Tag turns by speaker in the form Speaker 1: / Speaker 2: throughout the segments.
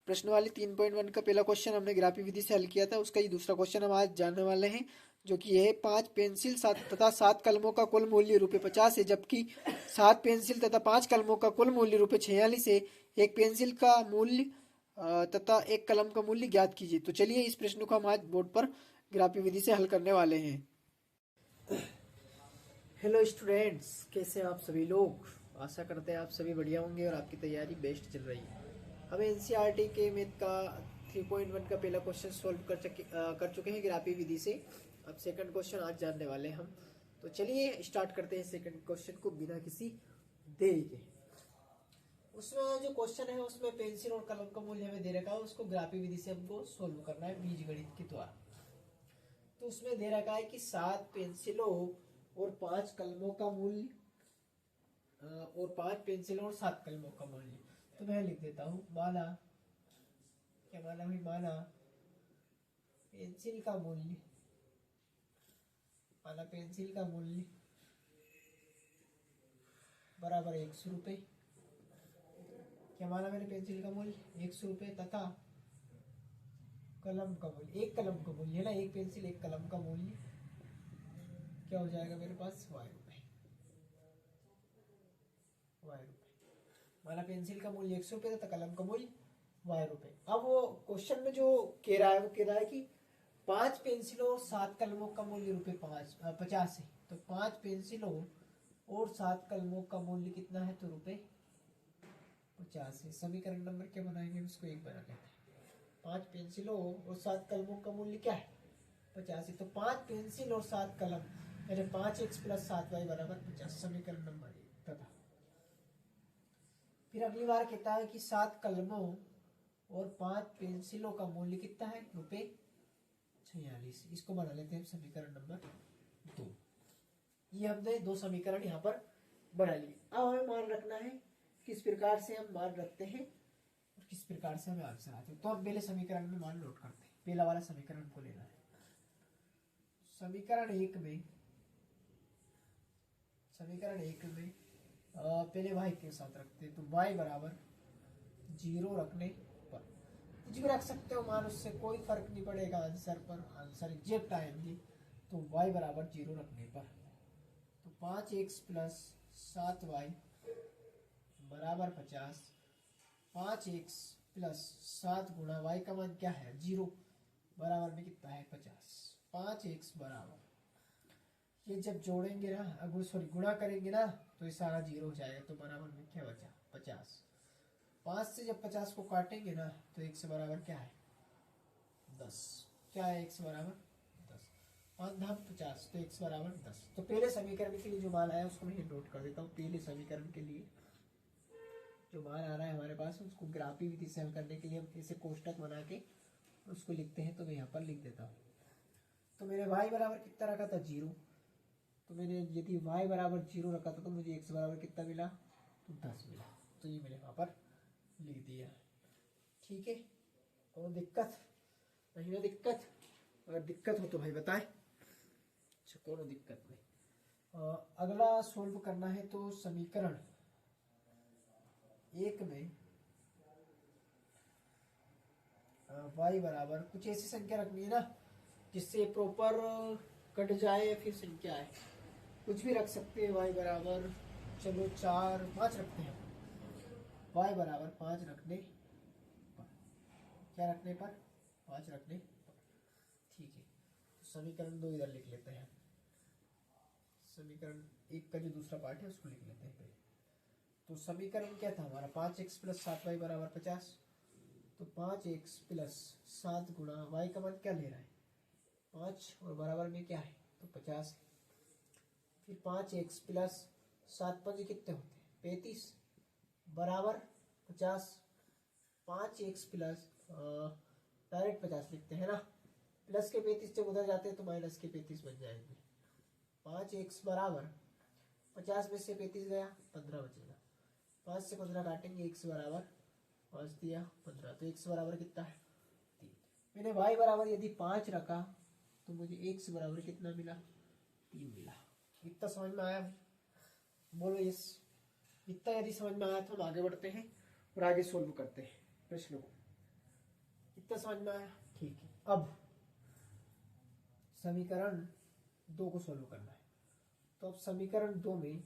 Speaker 1: प्रश्नवाली 3.1 का पहला क्वेश्चन हमने ग्राफी विधि से हल किया था, उसका ये दूसरा क्वेश्चन हम आज जानने वाले हैं, जो कि यह है 5 पेंसिल तथा 7 कलमों का कुल मूल्य ₹50 है, जबकि 7 पेंसिल तथा 5 कलमों का कुल मूल्य ₹46 है। एक पेंसिल का मूल्य तथा एक कलम का मूल्य ज्ञात कीजिए। तो चलिए इस प्रश्न को हम आज बोर्ड पर ग्राफी विधि से हल करने वाले हैं। हेलो स्टूडेंट्स, कैसे हैं आप सभी लोग। आशा करते हैं आप सभी बढ़िया होंगे और आपकी तैयारी बेस्ट चल रही है। हम एनसीईआरटी के मैथ का 3.1 का पहला क्वेश्चन सॉल्व कर चुके हैं ग्राफी विधि से। अब सेकंड क्वेश्चन आज जानने वाले हैं हम। तो चलिए स्टार्ट करते हैं सेकंड क्वेश्चन को बिना किसी देरी के। उसमें जो क्वेश्चन है उसमें पेंसिल और कलम का मूल्य हमें दे रखा है, उसको ग्राफी विधि से हमको सोल्व करना है बीजगणित के द्वारा। तो उसमें दे रखा है कि 7 पेंसिलों और 5 कलमों का मूल्य और 5 पेंसिलों और 7 कलमों का मूल्य। तो मैं लिख देता हूँ, माना क्या माना भाई, माना पेंसिल का मूल्य, माना पेंसिल का मूल्य बराबर 100 रुपये। क्या माना मैंने, पेंसिल का मूल्य 100 रुपये तथा कलम का मूल्य, एक कलम का मूल्य है ना, एक पेंसिल एक कलम का मूल्य क्या हो जाएगा मेरे पास, y रुपये। माना पेंसिल का मूल्य 100 रुपये तथा कलम का मूल्य y रुपये। अब वो क्वेश्चन में जो कह रहा है वो कह रहा है कि 5 पेंसिलों और 7 कलमों का मूल्य ₹50 है। तो 5 पेंसिलों और 7 कलमों का मूल्य कितना है, तो ₹50 है। समीकरण नंबर क्या बनाएंगे, उसको एक बना लेते हैं। 5 पेंसिलों और 7 कलमों का मूल्य क्या है, 50 है। तो 5 पेंसिल और 7 कलम यानी 5x + 7y बराबर 50, समीकरण नंबर 1 तथा फिर अगली बार कहता है कि 7 कलमों और 5 पेंसिलों का मूल्य कितना है, ₹46। इसको बना लेते हैं समीकरण नंबर 2। ये हमने 2 समीकरण यहाँ पर बना लिए। अब हमें मान रखना है किस प्रकार से हम मान रखते हैं और किस प्रकार से हमें आंसर आते हैं। तो हम पहले समीकरण में मान नोट करते हैं। पहला वाला समीकरण को लेना है। समीकरण एक में पहले y के साथ रखते हैं। तो y बराबर 0 रखने पर कुछ भी रख सकते हो मान, उससे कोई फर्क नहीं पड़ेगा आंसर पर, आंसर एग्जैक्ट आएंगे। तो y बराबर 0 रखने पर तो 5x + 7y बराबर 50। 5x + 7 गुणा y का मान क्या है, 0, बराबर में कितना है, 50। 5x बराबर, ये जब जोड़ेंगे ना, अगर सॉरी गुणा करेंगे ना, तो ये सारा 0 हो जाएगा। तो बराबर में क्या बचा, 50। 5 से जब 50 को काटेंगे ना, तो x बराबर क्या है, 10। क्या है, x बराबर 10। 5 धाम 50, तो x बराबर 10। तो पहले समीकरण के लिए जो मान आया उसको मैं नोट कर देता हूँ। पहले समीकरण के लिए जो मान आ रहा है हमारे पास, उसको ग्राफी विधि से हल करने के लिए हम इसे कोष्टक बना के उसको लिखते हैं। तो मैं यहाँ पर लिख देता हूँ। तो मेरे y बराबर कितना रखा था, 0। तो मैंने यदि y बराबर 0 रखा था तो मुझे x बराबर कितना मिला, तो 10 मिला। तो ये मैंने वहाँ पर लिख दिया। ठीक है, और दिक्कत नहीं ना, दिक्कत अगर दिक्कत हो तो भाई बताएं। अच्छा, कोनो दिक्कत नहीं। अगला सोल्व करना है। तो समीकरण एक में y बराबर कुछ ऐसी संख्या रखनी है ना जिससे प्रॉपर कट जाए या फिर संख्या है, कुछ भी रख सकते हैं। y बराबर चलो 4 5 रखते हैं। y बराबर 5 रखने पर, क्या रखने पर, 5 रखने पर। ठीक है, तो समीकरण 2 इधर लिख लेते हैं। समीकरण 1 का जो दूसरा पार्ट है उसको लिख लेते हैं पहले। तो समीकरण क्या था हमारा, 5x + 7y बराबर 50। तो 5x + 7 गुणा y का मान क्या ले रहा है, 5, और बराबर में क्या है, तो 50। फिर 5x + 7 5 कितने होते हैं, 35, बराबर 50। 5x + डायरेक्ट 50 लिखते हैं ना, प्लस के 35 जब उधर जाते हैं तो माइनस के 35 बन जाएंगे। 5x बराबर 50 में से 35 गया, 15 बचेगा। 5 से 15 काटेंगे, x बराबर 5 दिया 15, तो x बराबर कितना है, 3। मैंने y बराबर यदि 5 रखा तो मुझे x बराबर कितना मिला, 3 मिला। इतना समझ में आया भाई, बोलो यस। इतना यदि समझ में आया तो हम आगे बढ़ते हैं और आगे सोल्व करते हैं प्रश्न को। इतना समझ में आया? ठीक है। अब समीकरण 2 को सोल्व करना है। तो अब समीकरण 2 में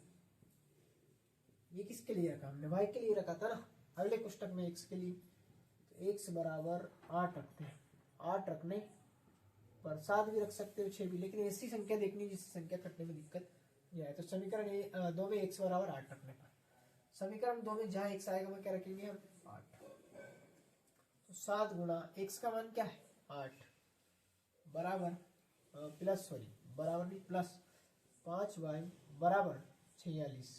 Speaker 1: ये किसके लिए रखा हमने? y के लिए रखा था ना, अगले कोष्टक में x के लिए। तो x बराबर 8 रखते हैं। 8 रखने पर 7 भी रख सकते हो, 6 भी, लेकिन ऐसी संख्या देखनी जिससे संख्या कटने में दिक्कत नहीं आए। तो समीकरण 2 में x बराबर 8 रखने पर समीकरण 2 में जहाँ x आएगा वह क्या रखेंगे हम? 8। तो 7 गुणा x का मान क्या है? 8 बराबर बराबर नहीं प्लस 5y बराबर 46।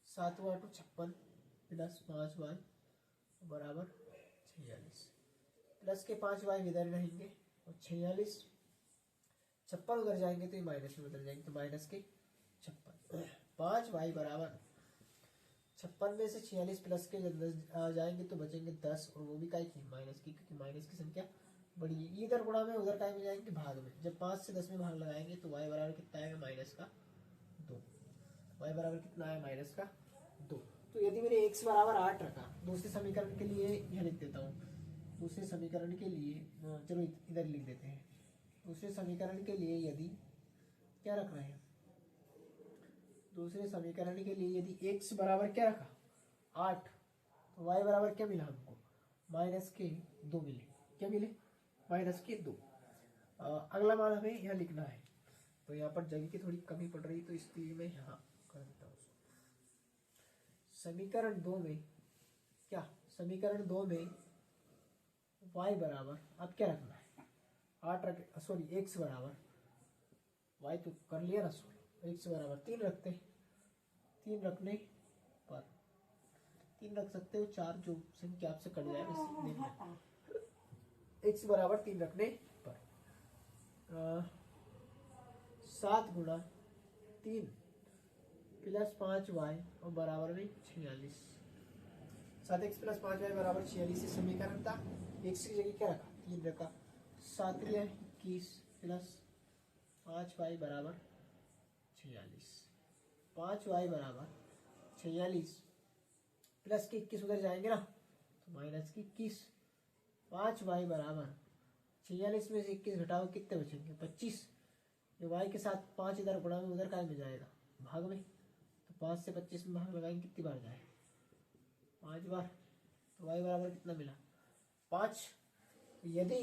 Speaker 1: 7 × 8 56 प्लस 5y बराबर 46। प्लस के 5y इधर रहेंगे और 46 56 उधर जाएंगे तो ये माइनस में बदल जाएंगे, तो माइनस के 56। 5y बराबर 56 में से 46 प्लस के जब 10 जाएंगे तो बचेंगे 10, और वो भी काय की? माइनस की, क्योंकि माइनस की संख्या बड़ी है। इधर गुणा में उधर काय में जाएंगे? भाग में। जब 5 से 10 में भाग लगाएंगे तो y बराबर कितना आएगा? माइनस का 2। y बराबर कितना आया? माइनस का 2। तो यदि मैंने x बराबर 8 रखा, दूसरे समीकरण के लिए यह लिख देता हूँ। दूसरे समीकरण के लिए चलो इधर लिख देते हैं। दूसरे समीकरण के लिए यदि क्या रख रहे हैं? दूसरे समीकरण के लिए यदि x बराबर क्या रखा? 8, तो y बराबर क्या मिला हमको? माइनस के 2 मिले। क्या मिले? माइनस के 2। अगला मान हमें यहाँ लिखना है, तो यहाँ पर जगह की थोड़ी कमी पड़ रही, तो इसलिए मैं यहाँ कर देता हूँ। समीकरण 2 में क्या? समीकरण 2 में y बराबर अब क्या रखना है? 8 रख, सॉरी x बराबर, y तो कर लिया ना सोल्व, x बराबर 3 रखते हैं। 3 रखने पर 3 रख सकते हो, 4 जो संख्या आपसे कट जाए वैसे देख लेना। x बराबर 3 रखने पर 7 गुणा 3 प्लस 5y और बराबर में 46। 7x प्लस 5y बराबर 46 से समीकरण था। x की जगह क्या रखा? 3 रखा। 7 21 प्लस 5y बराबर 46। 5y बराबर 46 प्लस के 21 उधर जाएंगे ना, तो माइनस की 21। 5y बराबर 46 में से 21 घटाओ, कितने बचेंगे? 25। ये y के साथ 5 इधर गुणा में उधर काय में जाएगा? भाग में। तो 5 से 25 में भाग लगाएंगे, कितनी बार जाए? 5 बार। तो y बराबर कितना मिला? 5। तो यदि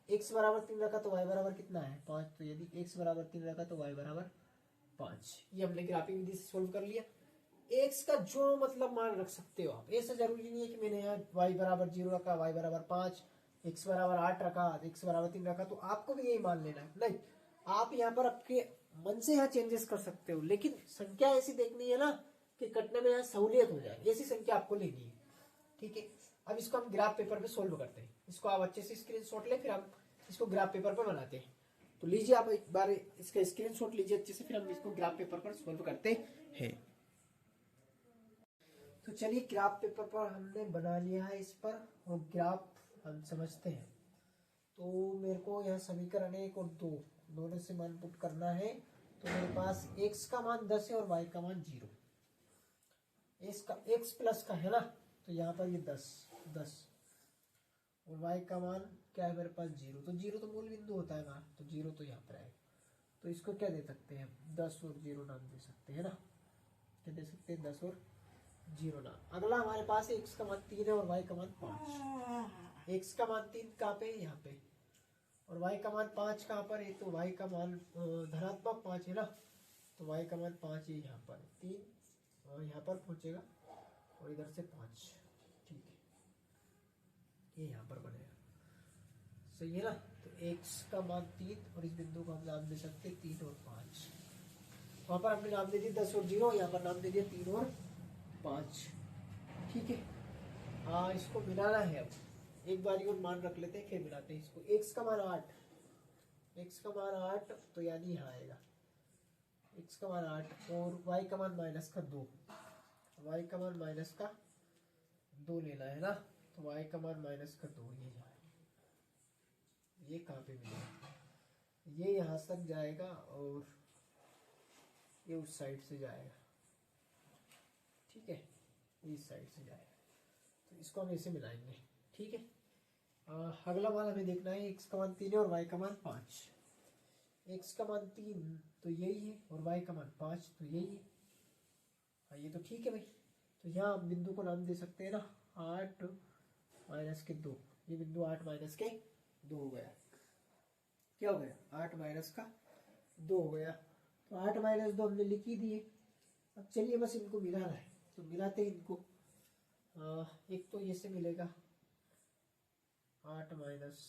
Speaker 1: x बराबर 3 रखा तो y बराबर कितना है? 5। तो यदि x बराबर 3 रखा तो y बराबर 5। ये हमने ग्राफिक विधि से सोल्व कर लिया। x का जो मतलब मान रख सकते हो आप, ऐसा जरूरी नहीं है कि मैंने यहाँ y बराबर 0 रखा, y बराबर 5, x बराबर 8 रखा, x बराबर 3 रखा, तो आपको भी यही मान लेना है। नहीं, आप यहाँ पर आपके मन से यहाँ चेंजेस कर सकते हो, लेकिन संख्या ऐसी देखनी है ना कि कटने में यहाँ सहूलियत हो जाए, ऐसी संख्या आपको लेनी है। ठीक है, अब इसको हम ग्राफ पेपर पे सोल्व करते हैं। इसको आप अच्छे से स्क्रीनशॉट ले, फिर हम इसको ग्राफ पेपर पर बनाते हैं। तो लीजिए आप एक बार इसका स्क्रीनशॉट लीजिए अच्छे से, फिर हम इसको ग्राफ पेपर पर सोल्व करते हैं। तो चलिए ग्राफ पेपर पर हमने बना लिया है इस पर, और ग्राफ हम समझते हैं। तो मेरे को यह समीकरण 1 और 2 दोनों से मान पुट करना है। तो मेरे पास x का मान 10 है और y का मान 0। x प्लस का है ना, तो यहाँ पर ये 10 और y का मान क्या है मेरे पास? 0। तो 0 तो मूल बिंदु होता है ना, तो 0 तो यहाँ पर आएगा। तो इसको क्या दे सकते हैं? 10 और 0 नाम दे सकते हैं ना। क्या दे सकते हैं? 10 और 0 नाम। अगला हमारे पास x का मान 3 है और y का मान 5। x का मान 3 कहाँ पे? यहाँ पे। और y का मान 5 कहाँ पर है? तो y का मान धनात्मक 5 है ना, तो y का मान 5 है यहाँ पर। 3 और यहाँ पर पहुंचेगा और इधर से 5। ठीक है, ये यहाँ पर बनेगा। सही है ना। तो x का मान 3 और इस बिंदु को हम नाम दे सकते 3 और 5। वहां पर हमने नाम दे दिया 10 और 0, यहाँ पर नाम दे दिया 3 और 5। ठीक है, हाँ इसको मिलाना है। अब एक बार और मान रख लेते हैं, फिर मिलाते हैं इसको। x का मान 8, x का मान 8, तो यानी यहाँ आएगा x का मान 8 और y का मान माइनस का 2। y का मान माइनस का 2 लेना है ना, तो y का मान माइनस का 2 ये जाएगा। ये कहाँ पे मिलेगा? ये यहाँ तक जाएगा और ये उस साइड से जाएगा। ठीक है, इस साइड से जाएगा, तो इसको हम ऐसे मिलाएंगे। ठीक है, अगला मान हमें देखना है x का मान 3 है और y का मान 5। x का मान 3 तो यही है और y का मान 5 तो यही है। हाँ ये तो ठीक है भाई। तो यहाँ आप बिंदु को नाम दे सकते हैं ना 8 माइनस के 2। ये बिंदु 8 माइनस के 2 हो गया। क्या हो गया 8 माइनस का 2 हो गया। तो 8 माइनस 2 हमने लिख ही दिए। अब चलिए बस इनको मिलाना है तो मिलाते हैं इनको। एक तो ये से मिलेगा 8 माइनस,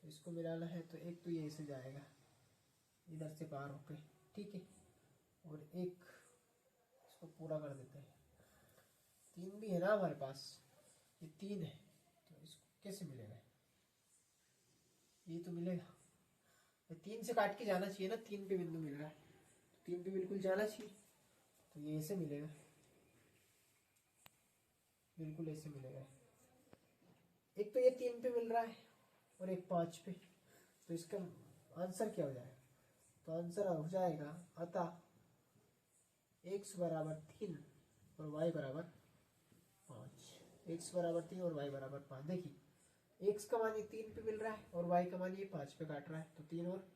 Speaker 1: तो इसको मिलाना है तो एक तो ये से जाएगा इधर से पार होके, ठीक है। और एक इसको पूरा कर देते हैं। 3 भी है ना हमारे पास, ये 3 है तो इसको कैसे मिलेगा, ये तो मिलेगा 3 से काट के जाना चाहिए ना। 3 पे बिंदु मिल रहा है 3 पे बिल्कुल जाना चाहिए। तो ये ऐसे मिलेगा, बिल्कुल ऐसे मिलेगा। एक तो ये 3 पे मिल रहा है और एक 5 पे, तो इसका आंसर क्या हो जाएगा, तो आंसर हो जाएगा अतः x बराबर 3 और y बराबर 5। x बराबर 3 और y बराबर 5। देखिए x का मान ये 3 पे मिल रहा है और y का मान ये 5 पे काट रहा है, तो 3 और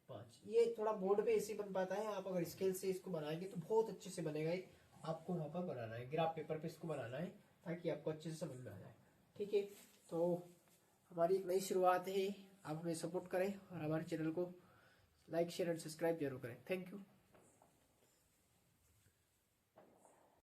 Speaker 1: 5। ये थोड़ा बोर्ड पे ऐसे बन पाता है, आप अगर स्केल से इसको बनाएंगे तो बहुत अच्छे से बनेगा। ये आपको वहाँ पर बनाना है, ग्राफ पेपर पे इसको बनाना है ताकि आपको अच्छे से समझ में आ जाए, ठीक है। तो हमारी एक नई शुरुआत है, आप हमें सपोर्ट करें और हमारे चैनल को लाइक शेयर एंड सब्सक्राइब जरूर करें। Thank you.